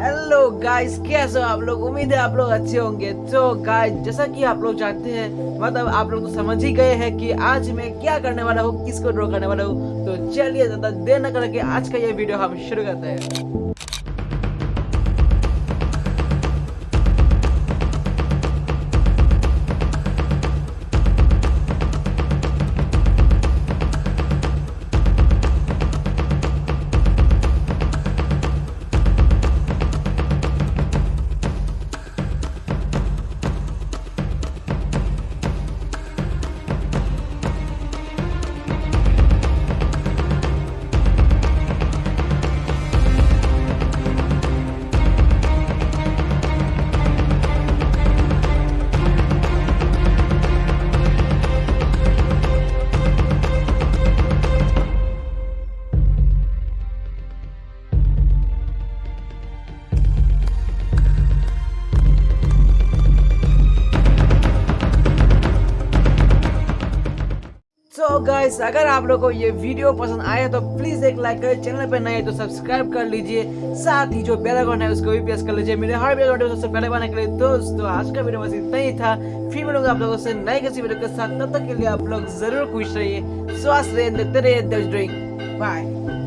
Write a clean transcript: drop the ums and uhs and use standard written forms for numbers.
Hello guys, कैसे हो आप लोग। उम्मीद है आप लोग अच्छे होंगे। तो गाइस, जैसा कि आप लोग जानते हैं, मतलब आप लोग तो समझ ही गए हैं कि आज मैं क्या करने वाला हूँ, किसको ड्रॉ करने वाला हूँ। तो चलिए ज्यादा देर न करके आज का ये वीडियो हम शुरू करते हैं। तो गाइस, अगर आप लोगों को ये वीडियो पसंद आया तो प्लीज एक लाइक करें, चैनल पे नए हैं तो सब्सक्राइब कर लीजिए, साथ ही जो बेल आइकन है उसको भी प्रेस कर लीजिए मेरे हर वीडियो सबसे पहले पाने के लिए। दोस्तों, आज का वीडियो बस इतना ही था। फिर मिलूंगा आप लोगों से नई किसी वीडियो के साथ। तब तक के लिए आप लोग जरूर खुश रहिए, स्वस्थ रहिए, देखते रहिए। बाय।